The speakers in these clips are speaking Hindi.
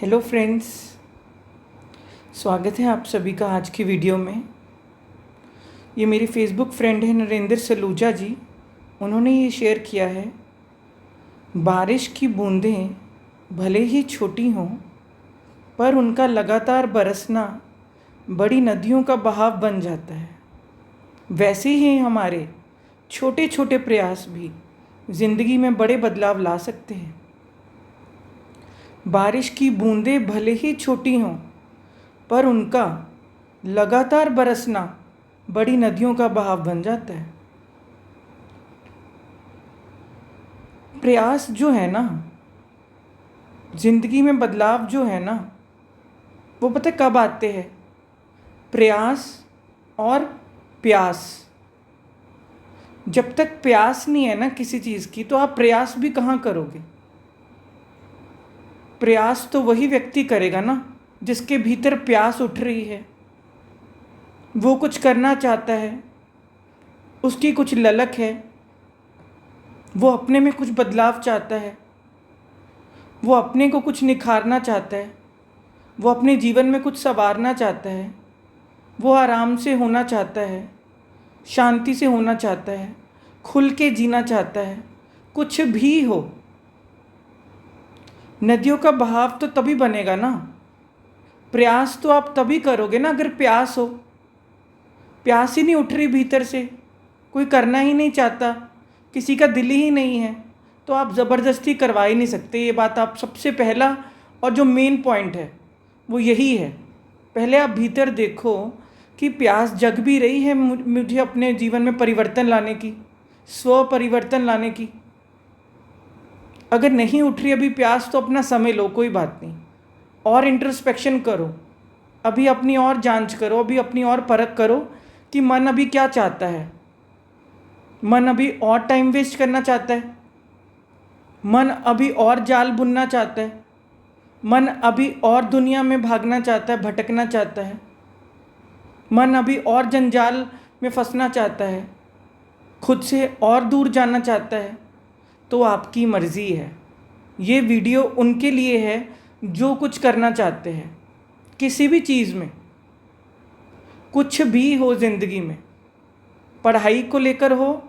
हेलो फ्रेंड्स, स्वागत है आप सभी का आज की वीडियो में। ये मेरी फेसबुक फ्रेंड है नरेंद्र सलूजा जी। उन्होंने ये शेयर किया है, बारिश की बूंदें भले ही छोटी हों पर उनका लगातार बरसना बड़ी नदियों का बहाव बन जाता है। वैसे ही हमारे छोटे छोटे प्रयास भी ज़िंदगी में बड़े बदलाव ला सकते हैं। बारिश की बूंदें भले ही छोटी हों पर उनका लगातार बरसना बड़ी नदियों का बहाव बन जाता है। प्रयास जो है ना, जिंदगी में बदलाव जो है ना, वो पता है कब आते हैं? प्रयास और प्यास। जब तक प्यास नहीं है ना किसी चीज़ की, तो आप प्रयास भी कहाँ करोगे? प्रयास तो वही व्यक्ति करेगा ना जिसके भीतर प्यास उठ रही है, वो कुछ करना चाहता है, उसकी कुछ ललक है, वो अपने में कुछ बदलाव चाहता है, वो अपने को कुछ निखारना चाहता है, वो अपने जीवन में कुछ संवारना चाहता है, वो आराम से होना चाहता है, शांति से होना चाहता है, खुल के जीना चाहता है। कुछ भी हो, नदियों का बहाव तो तभी बनेगा ना। प्रयास तो आप तभी करोगे ना अगर प्यास हो। प्यास ही नहीं उठ रही भीतर से, कोई करना ही नहीं चाहता, किसी का दिल ही नहीं है, तो आप ज़बरदस्ती करवा ही नहीं सकते। ये बात आप सबसे पहला और जो मेन पॉइंट है वो यही है। पहले आप भीतर देखो कि प्यास जग भी रही है मुझे अपने जीवन में परिवर्तन लाने की, स्व परिवर्तन लाने की। अगर नहीं उठ रही अभी प्यास तो अपना समय लो, कोई बात नहीं, और इंट्रोस्पेक्शन करो, अभी अपनी और जांच करो, अभी अपनी और परख करो कि मन अभी क्या चाहता है। मन अभी और टाइम वेस्ट करना चाहता है, मन अभी और जाल बुनना चाहता है, मन अभी और दुनिया में भागना चाहता है, भटकना चाहता है, मन अभी और जंजाल में फंसना चाहता है, खुद से और दूर जाना चाहता है। तो आपकी मर्ज़ी है। ये वीडियो उनके लिए है जो कुछ करना चाहते हैं किसी भी चीज़ में, कुछ भी हो ज़िंदगी में, पढ़ाई को लेकर हो,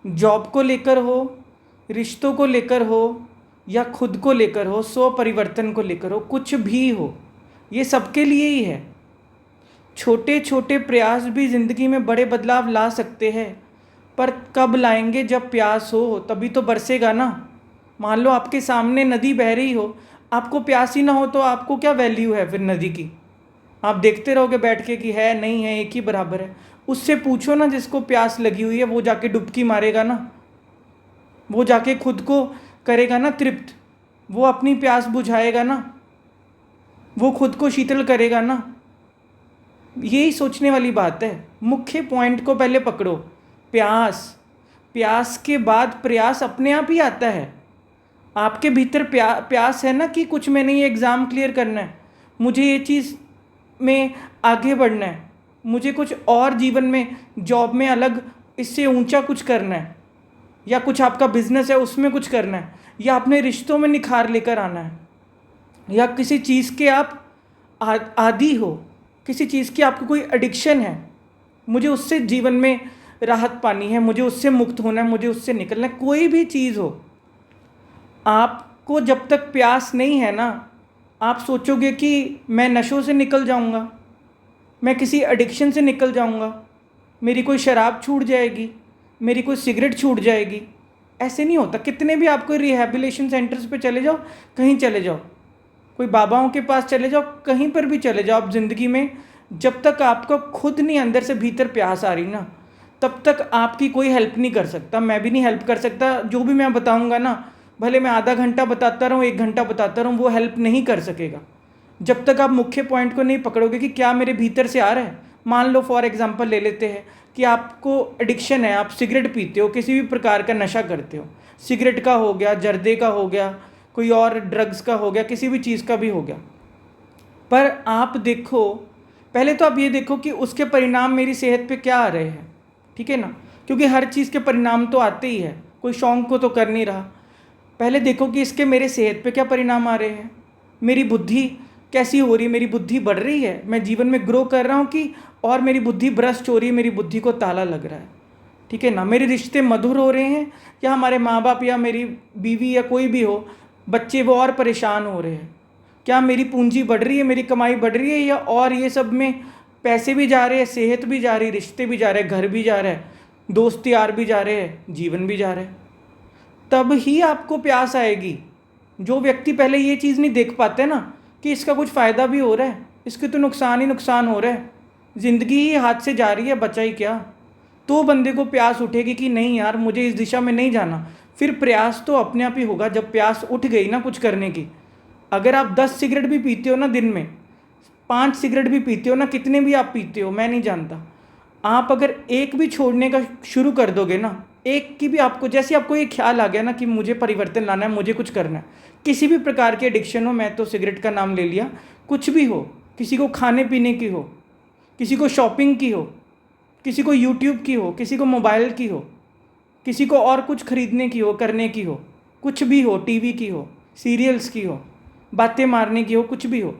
जॉब को लेकर हो, रिश्तों को लेकर हो, या खुद को लेकर हो, स्व परिवर्तन को लेकर हो, कुछ भी हो, ये सबके लिए ही है। छोटे छोटे प्रयास भी ज़िंदगी में बड़े बदलाव ला सकते हैं, पर कब लाएंगे? जब प्यास हो तभी तो बरसेगा ना। मान लो आपके सामने नदी बह रही हो, आपको प्यास ही ना हो तो आपको क्या वैल्यू है फिर नदी की? आप देखते रहोगे बैठ के कि है नहीं है एक ही बराबर है। उससे पूछो ना जिसको प्यास लगी हुई है, वो जाके डुबकी मारेगा ना, वो जाके खुद को करेगा ना तृप्त, वो अपनी प्यास बुझाएगा ना, वो खुद को शीतल करेगा ना। यही सोचने वाली बात है। मुख्य पॉइंट को पहले पकड़ो, प्यास। प्यास के बाद प्रयास अपने आप ही आता है। आपके भीतर प्यास है ना कि कुछ मैंने ये एग्ज़ाम क्लियर करना है, मुझे ये चीज़ में आगे बढ़ना है, मुझे कुछ और जीवन में, जॉब में अलग, इससे ऊंचा कुछ करना है, या कुछ आपका बिजनेस है उसमें कुछ करना है, या अपने रिश्तों में निखार लेकर आना है, या किसी चीज़ के आप आदी हो, किसी चीज़ की आपको कोई एडिक्शन है, मुझे उससे जीवन में राहत पानी है, मुझे उससे मुक्त होना है, मुझे उससे निकलना है। कोई भी चीज़ हो, आपको जब तक प्यास नहीं है ना, आप सोचोगे कि मैं नशों से निकल जाऊंगा, मैं किसी एडिक्शन से निकल जाऊंगा, मेरी कोई शराब छूट जाएगी, मेरी कोई सिगरेट छूट जाएगी। ऐसे नहीं होता। कितने भी आपको रिहैबिलिटेशन सेंटर्स पे चले जाओ, कहीं चले जाओ, कोई बाबाओं के पास चले जाओ, कहीं पर भी चले जाओ, आप ज़िंदगी में जब तक आपको खुद नहीं अंदर से भीतर प्यास आ रही ना, तब तक आपकी कोई हेल्प नहीं कर सकता। मैं भी नहीं हेल्प कर सकता। जो भी मैं बताऊंगा ना, भले मैं आधा घंटा बताता रहूँ, 1 घंटा बताता रहूँ, वो हेल्प नहीं कर सकेगा जब तक आप मुख्य पॉइंट को नहीं पकड़ोगे कि क्या मेरे भीतर से आ रहा है। मान लो फॉर एग्जांपल ले लेते हैं कि आपको एडिक्शन है, आप सिगरेट पीते हो, किसी भी प्रकार का नशा करते हो, सिगरेट का हो गया, जर्दे का हो गया, कोई और ड्रग्स का हो गया, किसी भी चीज़ का भी हो गया। पर आप देखो, पहले तो आप ये देखो कि उसके परिणाम मेरी सेहत पे क्या आ रहे हैं, ठीक है ना? क्योंकि हर चीज़ के परिणाम तो आते ही है, कोई शौक को तो कर नहीं रहा। पहले देखो कि इसके मेरे सेहत पे क्या परिणाम आ रहे हैं। मेरी बुद्धि कैसी हो रही है, मेरी बुद्धि बढ़ रही है, मैं जीवन में ग्रो कर रहा हूँ कि और मेरी बुद्धि भ्रष्ट हो रही है, मेरी बुद्धि को ताला लग रहा है, ठीक है ना। मेरे रिश्ते मधुर हो रहे हैं या हमारे माँ बाप या मेरी बीवी या कोई भी हो, बच्चे वो और परेशान हो रहे हैं। क्या मेरी पूंजी बढ़ रही है, मेरी कमाई बढ़ रही है, या और ये सब में पैसे भी जा रहे हैं, सेहत भी जा रही, रिश्ते भी जा रहे हैं, घर भी जा रहा है, दोस्त यार भी जा रहे हैं, जीवन भी जा रहा है। तब ही आपको प्यास आएगी। जो व्यक्ति पहले ये चीज़ नहीं देख पाते ना कि इसका कुछ फ़ायदा भी हो रहा है, इसके तो नुकसान ही नुकसान हो रहा है, ज़िंदगी ही हाथ से जा रही है, बचा ही क्या, तो बंदे को प्यास उठेगी कि नहीं यार मुझे इस दिशा में नहीं जाना। फिर प्रयास तो अपने आप ही होगा जब प्यास उठ गई ना कुछ करने की। अगर आप 10 सिगरेट भी पीते हो ना दिन में, 5 सिगरेट भी पीते हो ना, कितने भी आप पीते हो मैं नहीं जानता, आप अगर एक भी छोड़ने का शुरू कर दोगे ना, एक की भी आपको, जैसे आपको ये ख्याल आ गया ना कि मुझे परिवर्तन लाना है, मुझे कुछ करना है, किसी भी प्रकार की एडिक्शन हो, मैं तो सिगरेट का नाम ले लिया, कुछ भी हो, किसी को खाने पीने की हो, किसी को शॉपिंग की हो, किसी को यूट्यूब की हो, किसी को मोबाइल की हो, किसी को और कुछ खरीदने की हो, करने की हो, कुछ भी हो, टीवी की हो, सीरियल्स की हो, बातें मारने की हो, कुछ भी हो,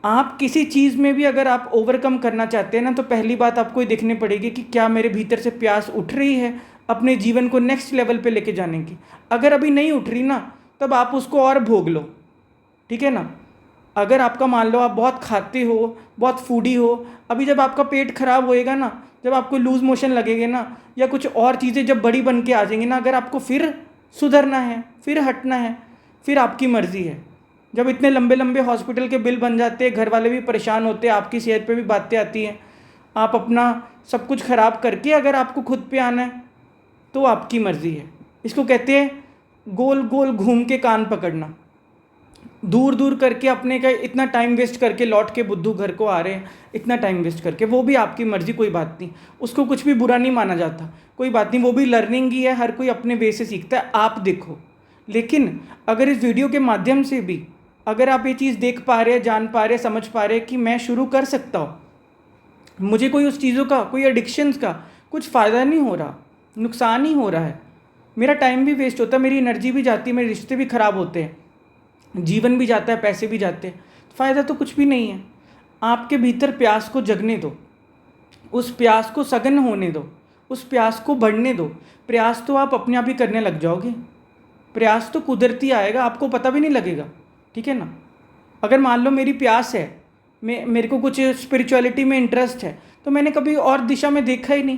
आप किसी चीज़ में भी अगर आप ओवरकम करना चाहते हैं ना, तो पहली बात आपको ये देखनी पड़ेगी कि क्या मेरे भीतर से प्यास उठ रही है अपने जीवन को नेक्स्ट लेवल पे लेके जाने की। अगर अभी नहीं उठ रही ना, तब आप उसको और भोग लो, ठीक है ना। अगर आपका मान लो आप बहुत खाते हो, बहुत फूडी हो, अभी जब आपका पेट खराब होएगा ना, जब आपको लूज़ मोशन लगेंगे ना, या कुछ और चीज़ें जब बड़ी बन के आ जाएंगी ना, अगर आपको फिर सुधरना है, फिर हटना है, फिर आपकी मर्ज़ी है। जब इतने लंबे लंबे हॉस्पिटल के बिल बन जाते हैं, घर वाले भी परेशान होते हैं, आपकी सेहत पे भी बातें आती हैं, आप अपना सब कुछ ख़राब करके अगर आपको खुद पे आना है तो आपकी मर्ज़ी है। इसको कहते हैं गोल गोल घूम के कान पकड़ना, दूर दूर करके अपने का इतना टाइम वेस्ट करके लौट के बुद्धू घर को आ रहे हैं, इतना टाइम वेस्ट करके, वो भी आपकी मर्ज़ी, कोई बात नहीं, उसको कुछ भी बुरा नहीं माना जाता, कोई बात नहीं, वो भी लर्निंग ही है, हर कोई अपने वे से सीखता है, आप देखो। लेकिन अगर इस वीडियो के माध्यम से भी अगर आप ये चीज़ देख पा रहे हैं, जान पा रहे हैं, समझ पा रहे हैं कि मैं शुरू कर सकता हूँ, मुझे कोई उस चीज़ों का, कोई एडिक्शंस का कुछ फ़ायदा नहीं हो रहा, नुकसान ही हो रहा है, मेरा टाइम भी वेस्ट होता है, मेरी एनर्जी भी जाती है, मेरे रिश्ते भी ख़राब होते हैं, जीवन भी जाता है, पैसे भी जाते हैं, फ़ायदा तो कुछ भी नहीं है। आपके भीतर प्यास को जगने दो, उस प्यास को सघन होने दो, उस प्यास को बढ़ने दो। प्रयास तो आप अपने आप ही करने लग जाओगे, प्रयास तो कुदरती आएगा, आपको पता भी नहीं लगेगा, ठीक है ना। अगर मान लो मेरी प्यास है, मेरे को कुछ स्पिरिचुअलिटी में इंटरेस्ट है, तो मैंने कभी और दिशा में देखा ही नहीं,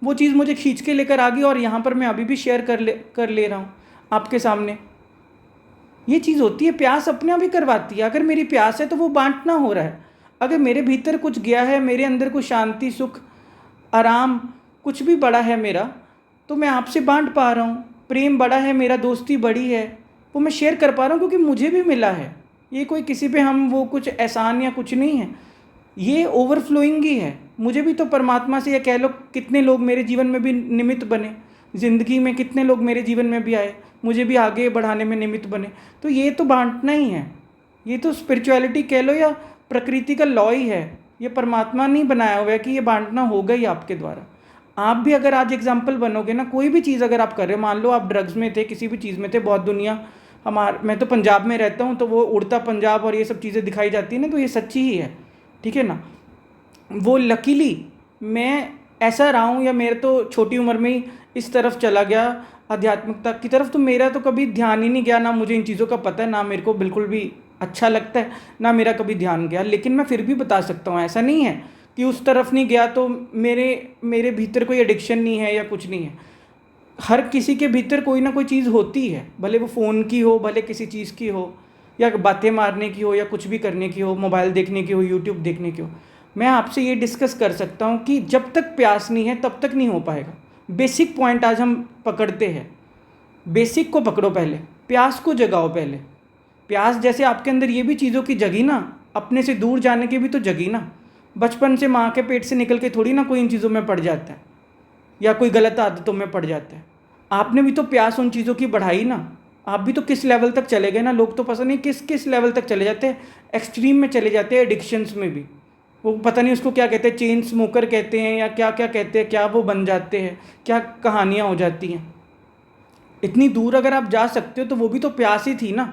वो चीज़ मुझे खींच के लेकर आ गई और यहाँ पर मैं अभी भी शेयर कर ले रहा हूँ आपके सामने। ये चीज़ होती है, प्यास अपने आप ही करवाती है। अगर मेरी प्यास है तो वो बांटना हो रहा है। अगर मेरे भीतर कुछ गया है, मेरे अंदर कुछ शांति, सुख, आराम कुछ भी बड़ा है मेरा, तो मैं आपसे बांट पा रहा हूँ। प्रेम बड़ा है मेरा, दोस्ती बड़ी है, वो मैं शेयर कर पा रहा हूँ क्योंकि मुझे भी मिला है। ये कोई किसी पे हम वो कुछ एहसान या कुछ नहीं है, ये ओवरफ्लोइंग ही है। मुझे भी तो परमात्मा से, या कह लो कितने लोग मेरे जीवन में भी निमित्त बने, ज़िंदगी में कितने लोग मेरे जीवन में भी आए, मुझे भी आगे बढ़ाने में निमित्त बने। तो ये तो बांटना ही है, ये तो स्पिरिचुअलिटी कह लो या प्रकृति का लॉ ही है। ये परमात्मा नहीं बनाया हुआ है कि ये बांटना होगा ही आपके द्वारा। आप भी अगर आज एग्जाम्पल बनोगे ना, कोई भी चीज़ अगर आप कर रहे हो, मान लो आप ड्रग्स में थे, किसी भी चीज़ में थे, बहुत दुनिया मैं तो पंजाब में रहता हूँ, तो वो उड़ता पंजाब और ये सब चीज़ें दिखाई जाती है ना, तो ये सच्ची ही है, ठीक है ना। वो लकीली मैं ऐसा रहा हूँ, या मेरे तो छोटी उम्र में ही इस तरफ चला गया आध्यात्मिकता की तरफ, तो मेरा तो कभी ध्यान ही नहीं गया, ना मुझे इन चीज़ों का पता है, ना मेरे को बिल्कुल भी अच्छा लगता है, ना मेरा कभी ध्यान गया। लेकिन मैं फिर भी बता सकता हूँ, ऐसा नहीं है कि उस तरफ नहीं गया तो मेरे भीतर कोई एडिक्शन नहीं है या कुछ नहीं है। हर किसी के भीतर कोई ना कोई चीज़ होती है, भले वो फ़ोन की हो, भले किसी चीज़ की हो, या बातें मारने की हो, या कुछ भी करने की हो, मोबाइल देखने की हो, यूट्यूब देखने की हो। मैं आपसे ये डिस्कस कर सकता हूँ कि जब तक प्यास नहीं है तब तक नहीं हो पाएगा। बेसिक पॉइंट आज हम पकड़ते हैं, बेसिक को पकड़ो पहले, प्यास को जगाओ पहले। प्यास जैसे आपके अंदर ये भी चीज़ों की जगी ना, अपने से दूर जाने की भी तो जगी ना। बचपन से माँ के पेट से निकल के थोड़ी ना कोई इन चीज़ों में पड़ जाता है, या कोई गलत आदतों में पड़ जाता है। आपने भी तो प्यास उन चीज़ों की बढ़ाई ना, आप भी तो किस लेवल तक चले गए ना। लोग तो पता नहीं किस किस लेवल तक चले जाते हैं, एक्सट्रीम में चले जाते हैं एडिक्शंस में भी। वो पता नहीं उसको क्या कहते हैं, चेन स्मोकर कहते हैं या क्या क्या कहते हैं, क्या वो बन जाते हैं, क्या कहानियाँ हो जाती हैं। इतनी दूर अगर आप जा सकते हो तो वो भी तो प्यास ही थी ना।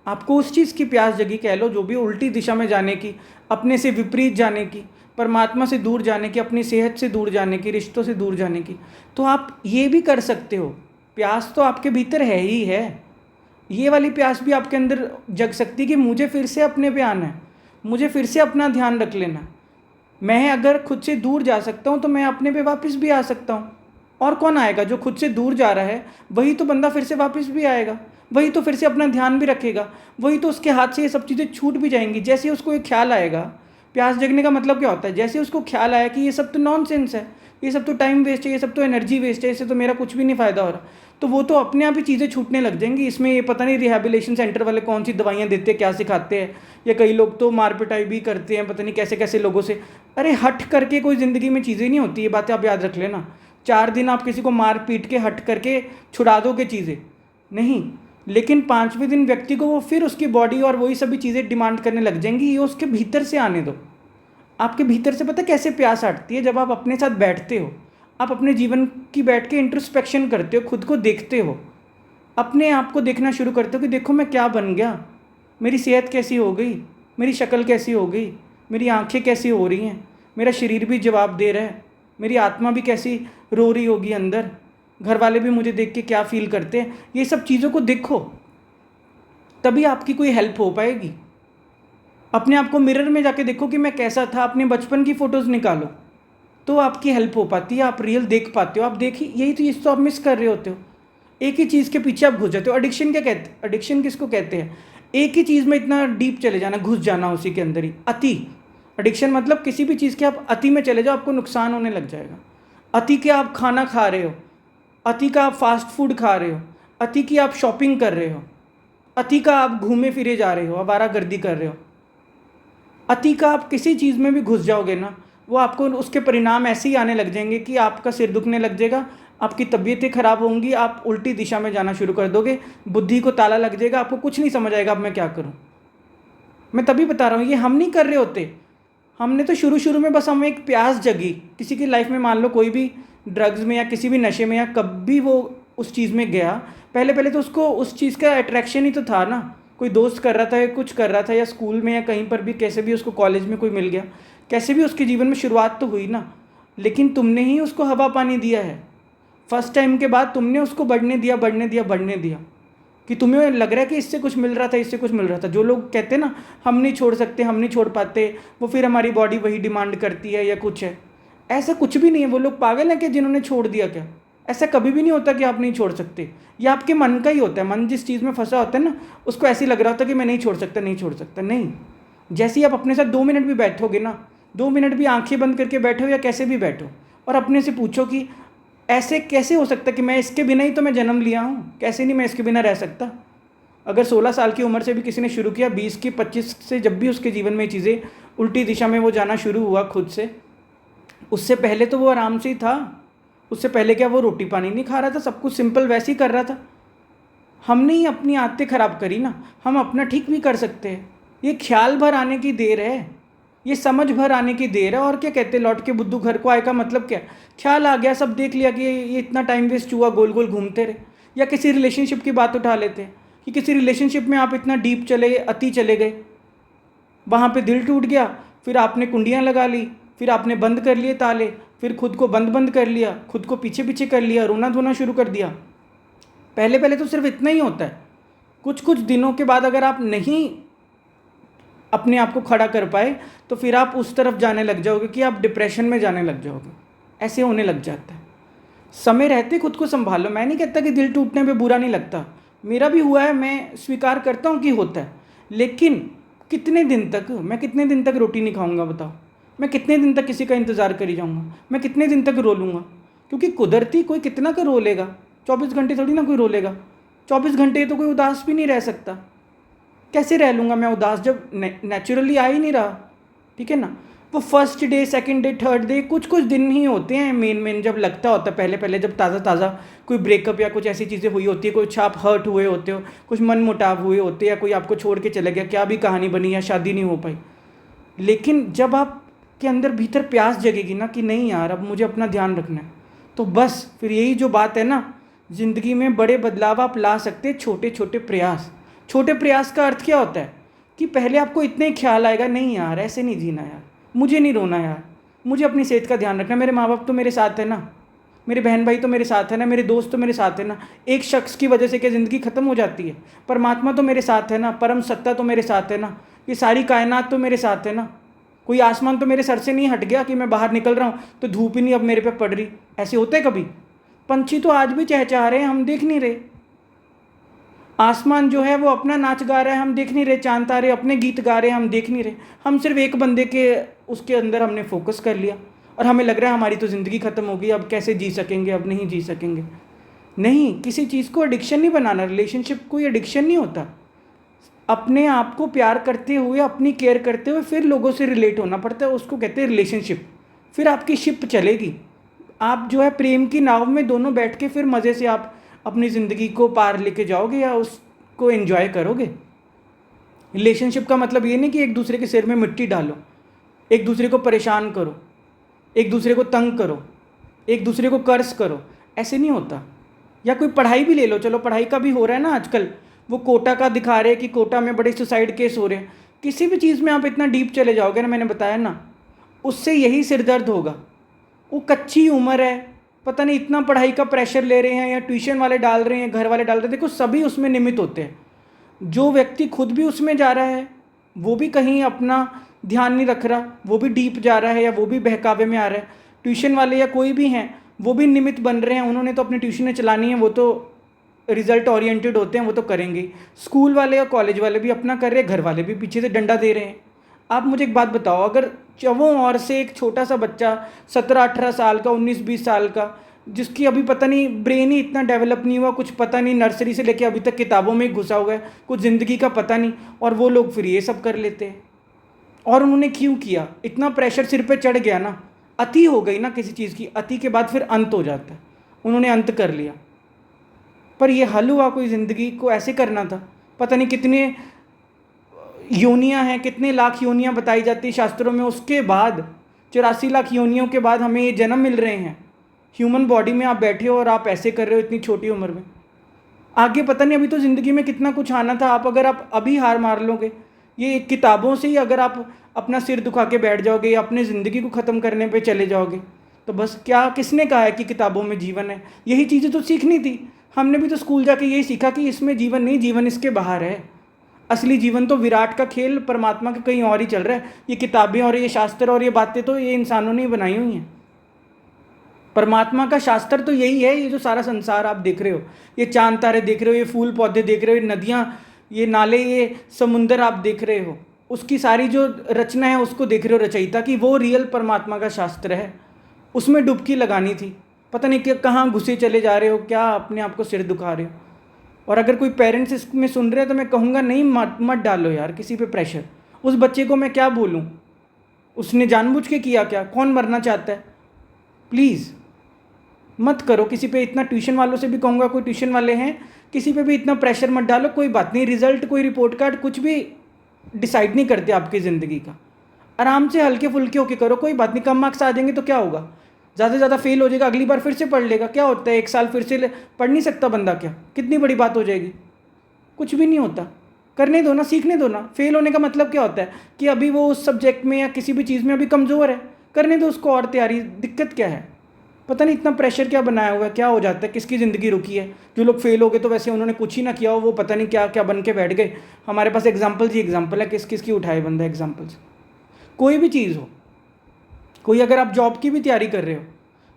आपको उस चीज़ की प्यास जगी, कह लो जो भी, उल्टी दिशा में जाने की, अपने से विपरीत जाने की, परमात्मा से दूर जाने की, अपनी सेहत से दूर जाने की, रिश्तों से दूर जाने की। तो आप ये भी कर सकते हो। प्यास तो आपके भीतर है ही है। ये वाली प्यास भी आपके अंदर जग सकती है कि मुझे फिर से अपने पे आना है, मुझे फिर से अपना ध्यान रख लेना है। मैं अगर खुद से दूर जा सकता हूँ तो मैं अपने पे वापस भी आ सकता हूँ। और कौन आएगा? जो खुद से दूर जा रहा है वही तो बंदा फिर से वापस भी आएगा, वही तो फिर से अपना ध्यान भी रखेगा, वही तो उसके हाथ से ये सब चीज़ें छूट भी जाएंगी। जैसे उसको एक ख्याल आएगा, प्यास जगने का मतलब क्या होता है? जैसे उसको ख्याल आया कि ये सब तो नॉनसेंस है, ये सब तो टाइम वेस्ट है, ये सब तो एनर्जी वेस्ट है, इससे तो मेरा कुछ भी नहीं फ़ायदा हो रहा, तो वो तो अपने आप ही चीज़ें छूटने लग जाएंगी। इसमें ये पता नहीं रिहैबिलिटेशन सेंटर वाले कौन सी दवाइयाँ देते हैं, क्या सिखाते हैं, या कई लोग तो मार पिटाई भी करते हैं पता नहीं कैसे कैसे लोगों से। अरे हट करके कोई ज़िंदगी में चीज़ें नहीं होती, ये बातें आप याद रख लेना। 4 दिन आप किसी को मार पीट के हट करके छुड़ा दोगे चीज़ें नहीं, लेकिन 5वें दिन व्यक्ति को वो फिर उसकी बॉडी और वही सभी चीज़ें डिमांड करने लग जाएंगी। ये उसके भीतर से आने दो। आपके भीतर से पता कैसे प्यास हटती है? जब आप अपने साथ बैठते हो, आप अपने जीवन की बैठ के इंट्रोस्पेक्शन करते हो, खुद को देखते हो, अपने आप को देखना शुरू करते हो कि देखो मैं क्या बन गया, मेरी सेहत कैसी हो गई, मेरी शक्ल कैसी हो गई, मेरी आंखें कैसी हो रही हैं, मेरा शरीर भी जवाब दे रहा है, मेरी आत्मा भी कैसी रो रही होगी अंदर, घर वाले भी मुझे देख के क्या फील करते हैं। ये सब चीज़ों को देखो, तभी आपकी कोई हेल्प हो पाएगी। अपने आप को मिरर में जाके देखो कि मैं कैसा था, अपने बचपन की फ़ोटोज़ निकालो, तो आपकी हेल्प हो पाती है, आप रियल देख पाते हो। आप देखिए, यही चीज़ तो आप मिस कर रहे होते हो। एक ही चीज़ के पीछे आप घुस जाते हो। एडिक्शन क्या कहते हैं? एडिक्शन किसको कहते हैं? एक ही चीज़ में इतना डीप चले जाना, घुस जाना उसी के अंदर ही। अति एडिक्शन मतलब किसी भी चीज़ के आप अति में चले जाओ, आपको नुकसान होने लग जाएगा। अति के आप खाना खा रहे हो, अति का आप फास्ट फूड खा रहे हो, अति की आप शॉपिंग कर रहे हो, अति का आप घूमे फिरे जा रहे हो, आवारागर्दी कर रहे हो, अति का आप किसी चीज़ में भी घुस जाओगे ना, वो आपको उसके परिणाम ऐसे ही आने लग जाएंगे कि आपका सिर दुखने लग जाएगा, आपकी तबीयतें खराब होंगी, आप उल्टी दिशा में जाना शुरू कर दोगे, बुद्धि को ताला लग जाएगा, आपको कुछ नहीं समझ आएगा अब मैं क्या करूं। मैं तभी बता रहा हूँ, ये हम नहीं कर रहे होते। हमने तो शुरू शुरू में बस हमें एक प्यास जगी किसी की लाइफ में, मान लो कोई भी ड्रग्स में या किसी भी नशे में या कभी वो उस चीज़ में गया, पहले पहले तो उसको उस चीज़ का अट्रैक्शन ही तो था ना, कोई दोस्त कर रहा था या कुछ कर रहा था, या स्कूल में या कहीं पर भी, कैसे भी उसको कॉलेज में कोई मिल गया, कैसे भी उसके जीवन में शुरुआत तो हुई ना। लेकिन तुमने ही उसको हवा पानी दिया है। फर्स्ट टाइम के बाद तुमने उसको बढ़ने दिया बढ़ने दिया बढ़ने दिया, कि तुम्हें लग रहा है कि इससे कुछ मिल रहा था, इससे कुछ मिल रहा था। जो लोग कहते हैं ना हम नहीं छोड़ सकते, हम नहीं छोड़ पाते, वो फिर हमारी बॉडी वही डिमांड करती है या कुछ है, ऐसा कुछ भी नहीं है। वो लोग पागल हैं कि जिन्होंने छोड़ दिया क्या? ऐसा कभी भी नहीं होता कि आप नहीं छोड़ सकते। ये आपके मन का ही होता है। मन जिस चीज़ में फंसा होता है ना, उसको ऐसे ही लग रहा होता है कि मैं नहीं छोड़ सकता, नहीं छोड़ सकता। नहीं, जैसे ही आप अपने साथ 2 मिनट भी बैठोगे ना, 2 मिनट भी आंखें बंद करके बैठो या कैसे भी बैठो, और अपने से पूछो कि ऐसे कैसे हो सकता कि मैं इसके बिना ही तो मैं जन्म लिया हूँ, कैसे नहीं मैं इसके बिना रह सकता। अगर 16 साल की उम्र से भी किसी ने शुरू किया, 20 की 25 से जब भी उसके जीवन में चीज़ें उल्टी दिशा में वो जाना शुरू हुआ खुद से, उससे पहले तो वो आराम से ही था। उससे पहले क्या वो रोटी पानी नहीं खा रहा था? सब कुछ सिंपल वैसे ही कर रहा था। हमने ही अपनी आदतें खराब करी ना। हम अपना ठीक भी कर सकते हैं। ये ख्याल भर आने की देर है, ये समझ भर आने की देर है। और क्या कहते, लौट के बुद्धू घर को आए का मतलब क्या? ख्याल आ गया, सब देख लिया कि ये इतना टाइम वेस्ट हुआ, गोल गोल घूमते रहे। या किसी रिलेशनशिप की बात उठा लेते हैं कि किसी रिलेशनशिप में आप इतना डीप चले गए, अति चले गए, वहाँ पे दिल टूट गया, फिर आपने कुंडियाँ लगा ली, फिर आपने बंद कर लिए ताले, फिर खुद को बंद बंद कर लिया, खुद को पीछे पीछे कर लिया, रोना धोना शुरू कर दिया। पहले पहले तो सिर्फ इतना ही होता है। कुछ कुछ दिनों के बाद अगर आप नहीं अपने आप को खड़ा कर पाए तो फिर आप उस तरफ जाने लग जाओगे कि आप डिप्रेशन में जाने लग जाओगे। ऐसे होने लग जाता है। समय रहते खुद को संभालो। मैं नहीं कहता कि दिल टूटने पे बुरा नहीं लगता, मेरा भी हुआ है, मैं स्वीकार करता हूँ कि होता है। लेकिन कितने दिन तक, मैं कितने दिन तक रोटी नहीं खाऊंगा बताओ? मैं कितने दिन तक किसी का इंतज़ार करी जाऊँगा? मैं कितने दिन तक रो लूँगा? क्योंकि कुदरती कोई कितना का रो लेगा, 24 घंटे थोड़ी ना कोई रो लेगा। 24 घंटे तो कोई उदास भी नहीं रह सकता। कैसे रह लूँगा मैं उदास जब नेचुरली आ ही नहीं रहा? ठीक है ना। वो first day, second day, third day, कुछ कुछ दिन ही होते हैं मेन जब लगता होता है। पहले पहले जब ताज़ा कोई ब्रेकअप या कुछ ऐसी चीज़ें हुई होती है, कुछ आप हर्ट हुए होते हो, कुछ मन मुटाव हुए होते हैं, या कोई आपको छोड़ के चला गया, क्या भी कहानी बनी या शादी नहीं हो पाई। लेकिन जब आपके अंदर भीतर प्यास जगेगी ना कि नहीं यार अब मुझे अपना ध्यान रखना है, तो बस फिर यही जो बात है ना, ज़िंदगी में बड़े बदलाव आप ला सकते, छोटे छोटे प्रयास। छोटे प्रयास का अर्थ क्या होता है कि पहले आपको इतना ही ख्याल आएगा, नहीं यार ऐसे नहीं जीना यार, मुझे नहीं रोना यार, मुझे अपनी सेहत का ध्यान रखना, मेरे माँ बाप तो मेरे साथ है ना, मेरे बहन भाई तो मेरे साथ है ना, मेरे दोस्त तो मेरे साथ है ना। एक शख्स की वजह से क्या ज़िंदगी ख़त्म हो जाती है? परमात्मा तो मेरे साथ है ना, परम सत्ता तो मेरे साथ है ना, ये सारी कायनात तो मेरे साथ है ना। कोई आसमान तो मेरे सर से नहीं हट गया कि मैं बाहर निकल रहा हूँ तो धूप ही नहीं अब मेरे पे पड़ रही। ऐसे होता है कभी? पंछी तो आज भी चहचहा रहे हैं, हम देख नहीं रहे। आसमान जो है वो अपना नाच गा रहा है, हम देख नहीं रहे। चांद तारे अपने गीत गा रहे हैं, हम देख नहीं रहे। हम सिर्फ एक बंदे के उसके अंदर हमने फोकस कर लिया और हमें लग रहा है हमारी तो ज़िंदगी ख़त्म हो गई, अब कैसे जी सकेंगे, अब नहीं जी सकेंगे। नहीं, किसी चीज़ को एडिक्शन नहीं बनाना। रिलेशनशिप कोई एडिक्शन नहीं होता। अपने आप को प्यार करते हुए, अपनी केयर करते हुए फिर लोगों से रिलेट होना पड़ता है, उसको कहते हैं रिलेशनशिप। फिर आपकी शिप चलेगी। आप जो है प्रेम की नाव में दोनों बैठ के फिर मज़े से आप अपनी ज़िंदगी को पार लेके जाओगे या उसको एंजॉय करोगे। रिलेशनशिप का मतलब ये नहीं कि एक दूसरे के सिर में मिट्टी डालो, एक दूसरे को परेशान करो, एक दूसरे को तंग करो, एक दूसरे को कर्ज करो। ऐसे नहीं होता। या कोई पढ़ाई भी ले लो, चलो पढ़ाई का भी हो रहा है ना आजकल, वो कोटा का दिखा रहे हैं कि कोटा में बड़े सुसाइड केस हो रहे हैं। किसी भी चीज़ में आप इतना डीप चले जाओगे ना, मैंने बताया ना, उससे यही सिरदर्द होगा। वो कच्ची उम्र है, पता नहीं इतना पढ़ाई का प्रेशर ले रहे हैं या ट्यूशन वाले डाल रहे हैं, घर वाले डाल रहे हैं। देखो सभी उसमें निमित्त होते हैं। जो व्यक्ति खुद भी उसमें जा रहा है वो भी कहीं अपना ध्यान नहीं रख रहा, वो भी डीप जा रहा है या वो भी बहकावे में आ रहा है। ट्यूशन वाले या कोई भी हैं वो भी निमित्त बन रहे हैं, उन्होंने तो अपनी ट्यूशनें चलानी है, वो तो रिजल्ट ओरिएंटेड होते हैं, वो तो करेंगे। स्कूल वाले या कॉलेज वाले भी अपना कर रहे हैं, घर वाले भी पीछे से डंडा दे रहे हैं। आप मुझे एक बात बताओ, अगर चवों और से एक छोटा सा बच्चा 17-18 साल का, 19-20 साल का, जिसकी अभी पता नहीं ब्रेन ही इतना डेवलप नहीं हुआ, कुछ पता नहीं, नर्सरी से लेके अभी तक किताबों में घुसा हुआ है, कुछ ज़िंदगी का पता नहीं, और वो लोग फिर ये सब कर लेते हैं। और उन्होंने क्यों किया? इतना प्रेशर सिर पे चढ़ गया ना, अति हो गई ना किसी चीज़ की, अति के बाद फिर अंत हो जाता है। उन्होंने अंत कर लिया। पर ये हल हुआ? कोई ज़िंदगी को ऐसे करना था? पता नहीं कितने योनियाँ हैं, कितने लाख योनियाँ बताई जाती शास्त्रों में, उसके बाद 84 लाख योनियों के बाद हमें ये जन्म मिल रहे हैं। ह्यूमन बॉडी में आप बैठे हो और आप ऐसे कर रहे हो इतनी छोटी उम्र में। आगे पता नहीं, अभी तो ज़िंदगी में कितना कुछ आना था। अगर आप अभी हार मार लोगे, ये किताबों से ही अगर आप अपना सिर दुखा के बैठ जाओगे या अपनी ज़िंदगी को ख़त्म करने पे चले जाओगे, तो बस क्या, किसने कहा है कि किताबों में जीवन है? यही चीज़ें तो सीखनी थी। हमने भी तो स्कूल जाके यही सीखा कि इसमें जीवन नहीं, जीवन इसके बाहर है। असली जीवन तो विराट का खेल परमात्मा का कहीं और ही चल रहा है। ये किताबें और ये शास्त्र और ये बातें तो ये इंसानों ने बनाई हुई हैं। परमात्मा का शास्त्र तो यही है। ये जो सारा संसार आप देख रहे हो, ये चांद तारे देख रहे हो, ये फूल पौधे देख रहे हो, ये नदियाँ, ये नाले, ये समुंदर आप देख रहे हो, उसकी सारी जो रचना है उसको देख रहे हो रचयिता की, वो रियल परमात्मा का शास्त्र है। उसमें डुबकी लगानी थी। पता नहीं कि कहाँ घुसे चले जा रहे हो, क्या अपने आप को सिर दुखा रहे हो। और अगर कोई पेरेंट्स इसमें सुन रहे हैं तो मैं कहूँगा नहीं, मत डालो यार किसी पे प्रेशर। उस बच्चे को मैं क्या बोलूँ? उसने जानबूझ के किया क्या? कौन मरना चाहता है? प्लीज़ मत करो किसी पे इतना। ट्यूशन वालों से भी कहूँगा, कोई ट्यूशन वाले हैं, किसी पे भी इतना प्रेशर मत डालो। कोई बात नहीं, रिजल्ट, कोई रिपोर्ट कार्ड कुछ भी डिसाइड नहीं करते आपकी ज़िंदगी का। आराम से हल्के फुल्के होके करो, कोई बात नहीं। कम मार्क्स आ जाएंगे तो क्या होगा? ज़्यादा से ज़्यादा फेल हो जाएगा, अगली बार फिर से पढ़ लेगा, क्या होता है? एक साल फिर से पढ़ नहीं सकता बंदा क्या? कितनी बड़ी बात हो जाएगी? कुछ भी नहीं होता। करने दो ना, सीखने दो ना। फेल होने का मतलब क्या होता है कि अभी वो उस सब्जेक्ट में या किसी भी चीज़ में अभी कमज़ोर है, करने दो उसको और तैयारी। दिक्कत क्या है? पता नहीं इतना प्रेशर क्या बनाया हुआ है, क्या हो जाता है, किसकी ज़िंदगी रुकी है। जो लोग फेल हो गए तो वैसे उन्होंने कुछ ही ना किया हो, वो पता नहीं क्या क्या बन के बैठ गए। हमारे पास एग्जाम्पल्स ही एग्जाम्पल है, किस किस की उठाए बंदा एग्जाम्पल्स। कोई भी चीज़ हो, कोई, अगर आप जॉब की भी तैयारी कर रहे हो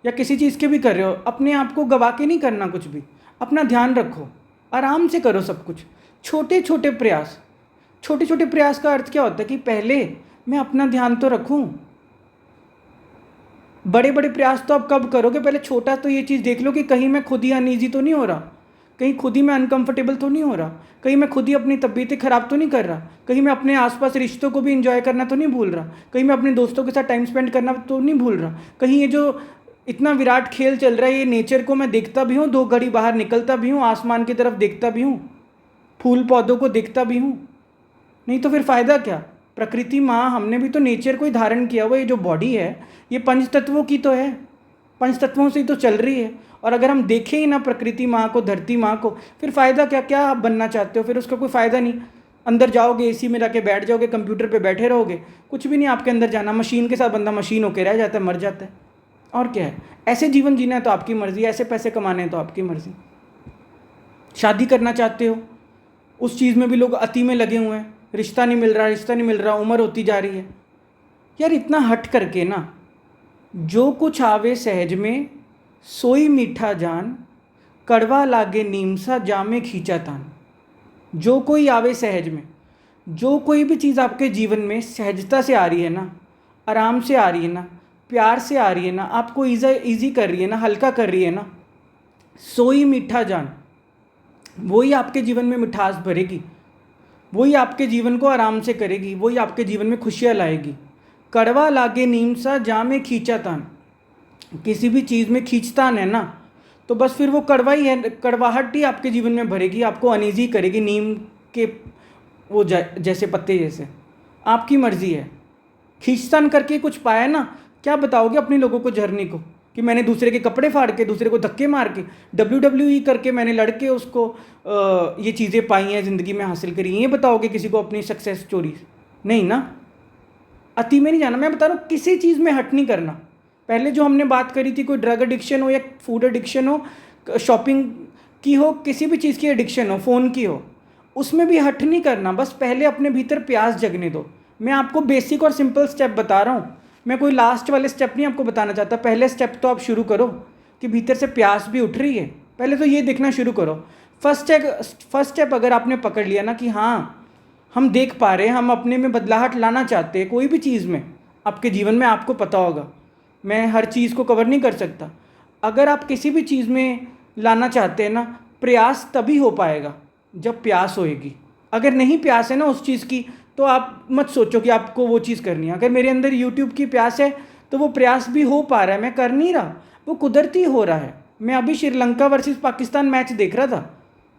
या किसी चीज़ की भी कर रहे हो, अपने आप को गवा के नहीं करना कुछ भी। अपना ध्यान रखो, आराम से करो सब कुछ। छोटे छोटे प्रयास। छोटे छोटे प्रयास का अर्थ क्या होता है कि पहले मैं अपना ध्यान तो रखूं। बड़े बड़े प्रयास तो आप कब करोगे? पहले छोटा तो ये चीज़ देख लो कि कहीं मैं खुद ही अनईजी तो नहीं हो रहा, कहीं खुद ही मैं अनकंफर्टेबल तो नहीं हो रहा, कहीं मैं खुद ही अपनी तबीयतें ख़राब तो नहीं कर रहा, कहीं मैं अपने आसपास रिश्तों को भी इंजॉय करना तो नहीं भूल रहा, कहीं मैं अपने दोस्तों के साथ टाइम स्पेंड करना तो नहीं भूल रहा, कहीं ये जो इतना विराट खेल चल रहा है, ये नेचर को मैं देखता भी हूँ, 2 घड़ी बाहर निकलता भी हूँ, आसमान की तरफ देखता भी हूँ, फूल पौधों को देखता भी हूँ। नहीं तो फिर फ़ायदा क्या? प्रकृति माँ, हमने भी तो नेचर को ही धारण किया हुआ। ये जो बॉडी है ये 5 तत्वों की तो है। पंच तत्वों से ही तो चल रही है। और अगर हम देखें ही ना प्रकृति माँ को, धरती माँ को, फिर फ़ायदा क्या? क्या आप बनना चाहते हो? फिर उसका कोई फ़ायदा नहीं। अंदर जाओगे, एसी में जाके बैठ जाओगे, कंप्यूटर पे बैठे रहोगे, कुछ भी नहीं आपके अंदर जाना। मशीन के साथ बंदा मशीन होकर रह जाता है, मर जाता है। और क्या है? ऐसे जीवन जीना है तो आपकी मर्ज़ी, ऐसे पैसे कमाने हैं तो आपकी मर्ज़ी। शादी करना चाहते हो, उस चीज़ में भी लोग अति में लगे हुए हैं, रिश्ता नहीं मिल रहा, रिश्ता नहीं मिल रहा, उम्र होती जा रही है। यार इतना हट करके ना, जो कुछ आवे सहज में सोई मीठा जान, कड़वा लागे नीम सा जामे खींचा तान। जो कोई आवे सहज में, जो कोई भी चीज़ आपके जीवन में सहजता से आ रही है ना, आराम से आ रही है ना, प्यार से आ रही है ना, आपको ईजी कर रही है ना, हल्का कर रही है ना, सोई मीठा जान, वही आपके जीवन में मिठास भरेगी, वही आपके जीवन को आराम से करेगी, वही आपके जीवन में खुशियाँ लाएगी। कड़वा लागे नीम सा जामे खींचा तान। किसी भी चीज़ में खींचतान है ना, तो बस फिर वो कड़वा ही है, कड़वाहट ही आपके जीवन में भरेगी, आपको अनईजी करेगी। नीम के वो जैसे पत्ते जैसे, आपकी मर्जी है। खींचतान करके कुछ पाया ना, क्या बताओगे अपने लोगों को, झरने को, कि मैंने दूसरे के कपड़े फाड़ के, दूसरे को धक्के मार के, WWE करके मैंने लड़के उसको ये चीज़ें पाई हैं, ज़िंदगी में हासिल करी, ये बताओगे किसी को अपनी सक्सेस स्टोरी? नहीं ना। अति में नहीं जाना। मैं बता रहा हूँ, किसी चीज़ में हट नहीं करना। पहले जो हमने बात करी थी, कोई ड्रग एडिक्शन हो या फूड एडिक्शन हो, शॉपिंग की हो, किसी भी चीज़ की एडिक्शन हो, फ़ोन की हो, उसमें भी हट नहीं करना। बस पहले अपने भीतर प्यास जगने दो। मैं आपको बेसिक और सिंपल स्टेप बता रहा हूँ, मैं कोई लास्ट वाले स्टेप नहीं आपको बताना चाहता। पहले स्टेप तो आप शुरू करो कि भीतर से प्यास भी उठ रही है, पहले तो ये देखना शुरू करो। फर्स्ट स्टेप अगर आपने पकड़ लिया ना कि हाँ हम देख पा रहे हैं, हम अपने में बदलाहट लाना चाहते हैं, कोई भी चीज़ में आपके जीवन में, आपको पता होगा मैं हर चीज़ को कवर नहीं कर सकता। अगर आप किसी भी चीज़ में लाना चाहते हैं ना, प्रयास तभी हो पाएगा जब प्यास होएगी। अगर नहीं प्यास है ना उस चीज़ की, तो आप मत सोचो कि आपको वो चीज़ करनी है। अगर मेरे अंदर यूट्यूब की प्यास है तो वो प्रयास भी हो पा रहा है, मैं कर नहीं रहा, वो कुदरती हो रहा है। मैं अभी श्रीलंका वर्सेस पाकिस्तान मैच देख रहा था,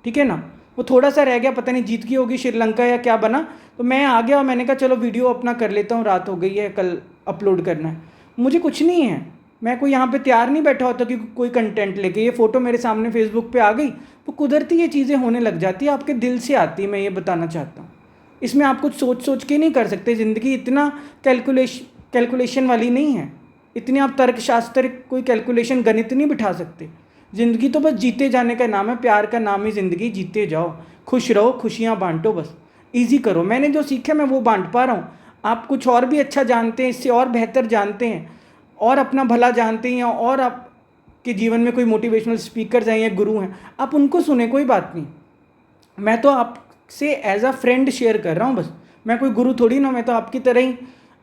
ठीक है ना, वो थोड़ा सा रह गया, पता नहीं जीत गई होगी श्रीलंका या क्या बना, तो मैं आ गया और मैंने कहा चलो वीडियो अपना कर लेता हूँ, रात हो गई है, कल अपलोड करना है। मुझे कुछ नहीं है, मैं कोई यहाँ पे तैयार नहीं बैठा होता कि कोई कंटेंट लेके, ये फ़ोटो मेरे सामने फेसबुक पे आ गई, वो कुदरती ये चीज़ें होने लग जाती है, आपके दिल से आती है। मैं ये बताना चाहता हूँ, इसमें आप कुछ सोच के नहीं कर सकते। ज़िंदगी इतना कैलकुलेशन वाली नहीं है, इतनी आप तर्कशास्त्र कोई कैलकुलेशन गणित नहीं बिठा सकते। ज़िंदगी तो बस जीते जाने का नाम है, प्यार का नाम ही ज़िंदगी, जीते जाओ, खुश रहो, खुशियाँ बांटो, बस ईजी करो। मैंने जो सीखा मैं वो बांट पा रहा हूँ। आप कुछ और भी अच्छा जानते हैं, इससे और बेहतर जानते हैं, और अपना भला जानते हैं, और आपके जीवन में कोई मोटिवेशनल स्पीकर्स हैं या गुरु हैं, आप उनको सुने, कोई बात नहीं। मैं तो आपसे एज अ फ्रेंड शेयर कर रहा हूँ बस, मैं कोई गुरु थोड़ी ना, मैं तो आपकी तरह ही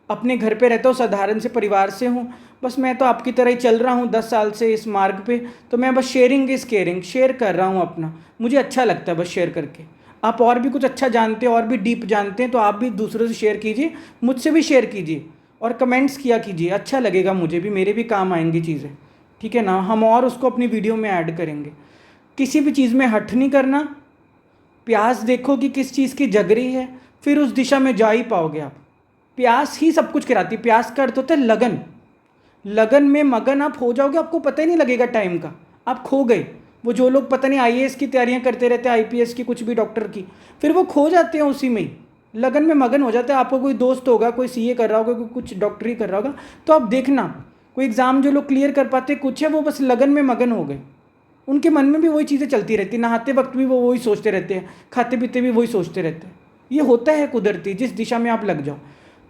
अपने घर पे रहता हूँ, साधारण से परिवार से हूँ, बस मैं तो आपकी तरह ही चल रहा हूँ 10 साल से इस मार्ग पे। तो मैं बस शेयरिंग इज़ केयरिंग, शेयर कर रहा हूँ अपना, मुझे अच्छा लगता है बस शेयर करके। आप और भी कुछ अच्छा जानते हैं, और भी डीप जानते हैं, तो आप भी दूसरों से शेयर कीजिए, मुझसे भी शेयर कीजिए, और कमेंट्स किया कीजिए, अच्छा लगेगा मुझे भी, मेरे भी काम आएंगी चीज़ें, ठीक है ना। हम और उसको अपनी वीडियो में ऐड करेंगे। किसी भी चीज़ में हट नहीं करना, प्यास देखो कि किस चीज़ की जग रही है, फिर उस दिशा में जा ही पाओगे आप। प्यास ही सब कुछ कराती है। प्यास का अर्थ होता है लगन, लगन में मगन आप हो जाओगे, आपको पता ही नहीं लगेगा टाइम का, आप खो गए। वो जो लोग पता नहीं आईएएस की तैयारियां करते रहते हैं, आईपीएस की, कुछ भी डॉक्टर की, फिर वो खो जाते हैं उसी में ही, लगन में मगन हो जाता है। आपको कोई दोस्त होगा, कोई सीए कर रहा होगा, कोई कुछ डॉक्टरी कर रहा होगा, तो आप देखना कोई एग्ज़ाम जो लोग क्लियर कर पाते कुछ है, वो बस लगन में मगन हो गए, उनके मन में भी वही चीज़ें चलती रहती, नहाते वक्त भी वो वही सोचते रहते हैं, खाते पीते भी वही सोचते रहते हैं। ये होता है कुदरती, जिस दिशा में आप लग जाओ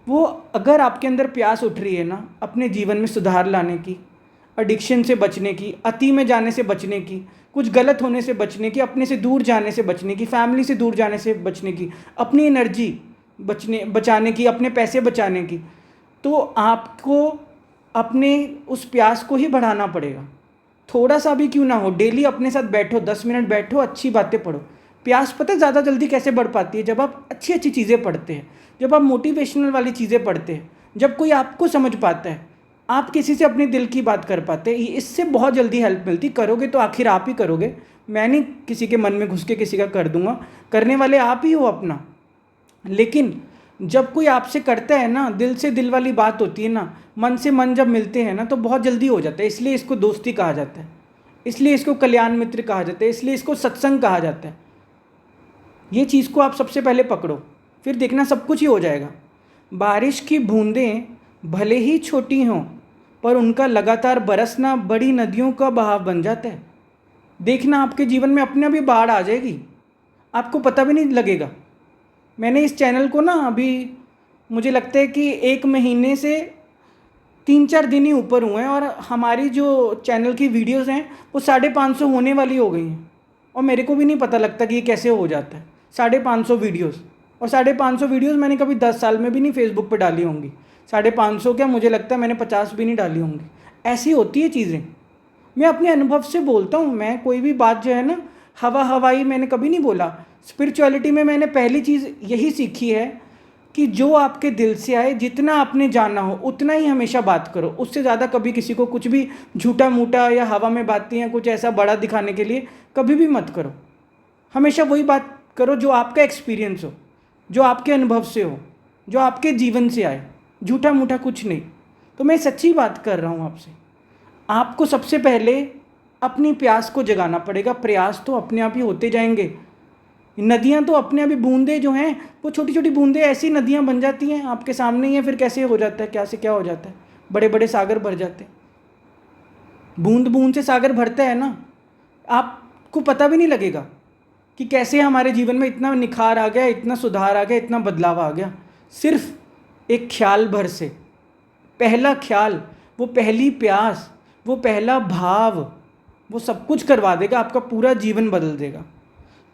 वो। अगर आपके अंदर प्यास उठ रही है ना अपने जीवन में सुधार लाने की, एडिक्शन से बचने की, अति में जाने से बचने की, कुछ गलत होने से बचने की, अपने से दूर जाने से बचने की, फैमिली से दूर जाने से बचने की, अपनी एनर्जी बचाने की, अपने पैसे बचाने की, तो आपको अपने उस प्यास को ही बढ़ाना पड़ेगा। थोड़ा सा भी क्यों ना हो, डेली अपने साथ बैठो, 10 मिनट बैठो, अच्छी बातें पढ़ो। प्यास पता है ज़्यादा जल्दी कैसे बढ़ पाती है? जब आप अच्छी अच्छी चीज़ें पढ़ते हैं, जब आप मोटिवेशनल वाली चीज़ें पढ़ते हैं, जब कोई आपको समझ पाता है, आप किसी से अपने दिल की बात कर पाते हैं, इससे बहुत जल्दी हेल्प मिलती। करोगे तो आखिर आप ही करोगे, मैं नहीं किसी के मन में घुस के किसी का कर दूंगा, करने वाले आप ही हो अपना। लेकिन जब कोई आपसे करता है ना, दिल से दिल वाली बात होती है ना, मन से मन जब मिलते हैं ना, तो बहुत जल्दी हो जाता है। इसलिए इसको दोस्ती कहा जाता है, इसलिए इसको कल्याण मित्र कहा जाता है, इसलिए इसको सत्संग कहा जाता है। ये चीज़ को आप सबसे पहले पकड़ो, फिर देखना सब कुछ ही हो जाएगा। बारिश की बूंदें भले ही छोटी हों, पर उनका लगातार बरसना बड़ी नदियों का बहाव बन जाता है। देखना आपके जीवन में अपने अभी बाढ़ आ जाएगी, आपको पता भी नहीं लगेगा। मैंने इस चैनल को ना अभी मुझे लगता है कि 1 महीने से 3-4 दिन ही ऊपर हुए हैं, और हमारी जो चैनल की वीडियोस हैं वो 550 होने वाली हो गई हैं। और मेरे को भी नहीं पता लगता कि ये कैसे हो जाता है 550 वीडियोस। और 550 वीडियोस मैंने कभी 10 साल में भी नहीं फेसबुक पे डाली होंगी। 550 क्या, मुझे लगता है मैंने 50 भी नहीं डाली होंगी। ऐसी होती है चीज़ें। मैं अपने अनुभव से बोलता हूँ। मैं कोई भी बात जो है ना हवाई मैंने कभी नहीं बोला। स्पिरिचुअलिटी में मैंने पहली चीज़ यही सीखी है कि जो आपके दिल से आए, जितना आपने जाना हो उतना ही हमेशा बात करो। उससे ज़्यादा कभी किसी को कुछ भी झूठा मूठा या हवा में बातें या कुछ ऐसा बड़ा दिखाने के लिए कभी भी मत करो। हमेशा वही बात करो जो आपका एक्सपीरियंस हो, जो आपके अनुभव से हो, जो आपके जीवन से आए, झूठा मूठा कुछ नहीं। तो मैं सच्ची बात कर रहा हूँ आपसे। आपको सबसे पहले अपनी प्यास को जगाना पड़ेगा। प्रयास तो अपने आप ही होते जाएंगे। नदियाँ तो अपने अभी बूंदें जो हैं वो छोटी छोटी बूंदें ऐसी नदियाँ बन जाती हैं आपके सामने ही है। फिर कैसे हो जाता है, क्या से क्या हो जाता है, बड़े बड़े सागर भर जाते हैं। बूंद बूंद से सागर भरता है ना, आपको पता भी नहीं लगेगा कि कैसे हमारे जीवन में इतना निखार आ गया, इतना सुधार आ गया, इतना बदलाव आ गया, सिर्फ एक ख्याल भर से। पहला ख्याल, वो पहली प्यास, वो पहला भाव, वो सब कुछ करवा देगा, आपका पूरा जीवन बदल देगा।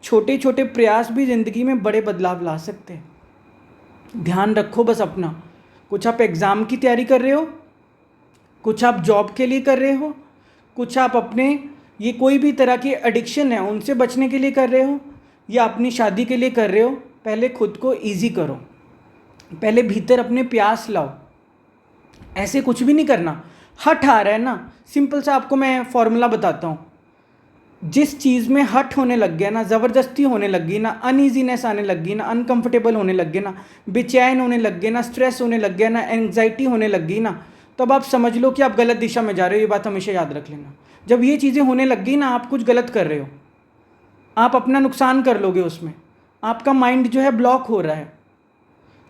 छोटे छोटे प्रयास भी ज़िंदगी में बड़े बदलाव ला सकते हैं। ध्यान रखो बस अपना। कुछ आप एग्ज़ाम की तैयारी कर रहे हो, कुछ आप जॉब के लिए कर रहे हो, कुछ आप अपने ये कोई भी तरह की एडिक्शन है उनसे बचने के लिए कर रहे हो, या अपनी शादी के लिए कर रहे हो। पहले खुद को ईजी करो, पहले भीतर अपने प्यास लाओ। ऐसे कुछ भी नहीं करना। हठ आ रहा है ना, सिंपल सा आपको मैं फॉर्मूला बताता हूँ। जिस चीज़ में हट होने लग गया ना, ज़बरदस्ती होने लग गई ना, अनईजीनेस आने लग गई ना, अनकंफर्टेबल होने लग गया ना, बेचैन होने लग गए ना, स्ट्रेस होने लग गया ना, एंग्जाइटी होने लग गई ना, तब आप समझ लो कि आप गलत दिशा में जा रहे हो। ये बात हमेशा याद रख लेना। जब ये चीज़ें होने लग गई ना, आप कुछ गलत कर रहे हो, आप अपना नुकसान कर लोगे उसमें। आपका माइंड जो है ब्लॉक हो रहा है।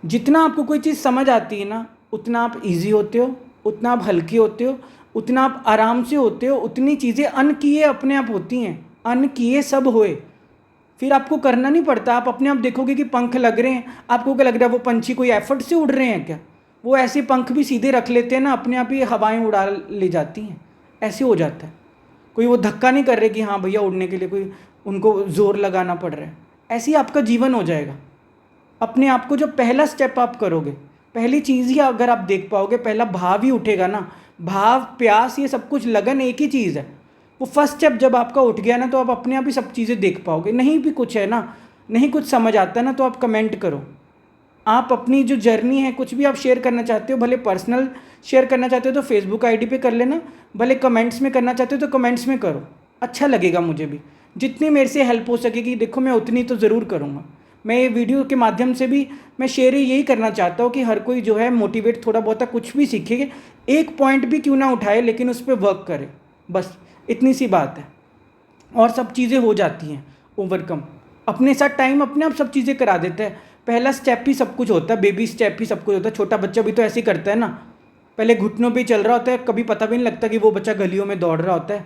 जितना आपको कोई चीज़ समझ आती है ना, उतना आप ईजी होते हो, उतना आप हल्के होते हो, उतना आप आराम से होते हो। उतनी चीज़ें अनकिए अपने आप होती हैं। अनकिए सब होए, फिर आपको करना नहीं पड़ता। आप अपने आप देखोगे कि पंख लग रहे हैं। आपको क्या लग रहा है, वो पंछी कोई एफर्ट से उड़ रहे हैं क्या? वो ऐसे पंख भी सीधे रख लेते हैं ना, अपने आप ही हवाएं उड़ा ले जाती हैं। ऐसे हो जाता है। कोई वो धक्का नहीं कर रहे कि हाँ भैया उड़ने के लिए कोई उनको ज़ोर लगाना पड़ रहा है। ऐसे ही आपका जीवन हो जाएगा। अपने आप को जो पहला स्टेप आप करोगे, पहली चीज़ ही अगर आप देख पाओगे, पहला भाव ही उठेगा ना, भाव, प्यास, ये सब कुछ लगन एक ही चीज़ है। वो फर्स्ट स्टेप जब आपका उठ गया ना, तो आप अपने आप ही सब चीज़ें देख पाओगे। नहीं भी कुछ है ना, नहीं कुछ समझ आता है ना, तो आप कमेंट करो। आप अपनी जो जर्नी है, कुछ भी आप शेयर करना चाहते हो, भले पर्सनल शेयर करना चाहते हो तो फेसबुक आईडी पे कर लेना, भले कमेंट्स में करना चाहते हो तो कमेंट्स में करो। अच्छा लगेगा मुझे भी। जितनी मेरे से हेल्प हो सकेगी, देखो मैं उतनी तो ज़रूर करूँगा। मैं ये वीडियो के माध्यम से भी मैं शेयर यही करना चाहता हूँ कि हर कोई जो है मोटिवेट थोड़ा बहुत कुछ भी सीखे, एक पॉइंट भी क्यों ना उठाए, लेकिन उस पर वर्क करे। बस इतनी सी बात है, और सब चीज़ें हो जाती हैं ओवरकम। अपने साथ टाइम अपने आप सब चीज़ें करा देता है। पहला स्टेप ही सब कुछ होता है, बेबी स्टेप ही सब कुछ होता है। छोटा बच्चा भी तो ऐसे ही करता है ना, पहले घुटनों पे चल रहा होता है, कभी पता भी नहीं लगता कि वो बच्चा गलियों में दौड़ रहा होता है,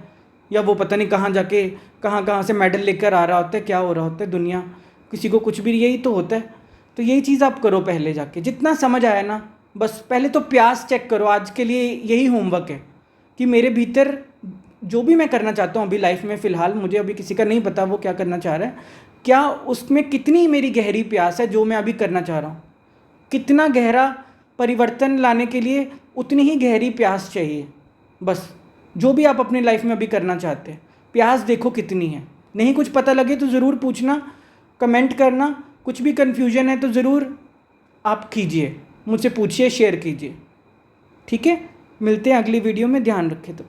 या वो पता नहीं कहाँ जाके कहाँ कहाँ से मेडल लेकर आ रहा होता है, क्या हो रहा होता है दुनिया, किसी को कुछ भी। यही तो होता है। तो यही चीज़ आप करो पहले जाके, जितना समझ आया ना, बस पहले तो प्यास चेक करो। आज के लिए यही होमवर्क है कि मेरे भीतर जो भी मैं करना चाहता हूँ अभी लाइफ में, फ़िलहाल मुझे अभी किसी का नहीं पता वो क्या करना चाह रहा है, क्या उसमें कितनी मेरी गहरी प्यास है जो मैं अभी करना चाह रहा हूँ। कितना गहरा परिवर्तन लाने के लिए उतनी ही गहरी प्यास चाहिए। बस जो भी आप अपनी लाइफ में अभी करना चाहते हैं, प्यास देखो कितनी है। नहीं कुछ पता लगे तो ज़रूर पूछना, कमेंट करना। कुछ भी कन्फ्यूजन है तो ज़रूर आप कीजिए, मुझसे पूछिए, शेयर कीजिए। ठीक है, मिलते हैं अगली वीडियो में। ध्यान रखें तो।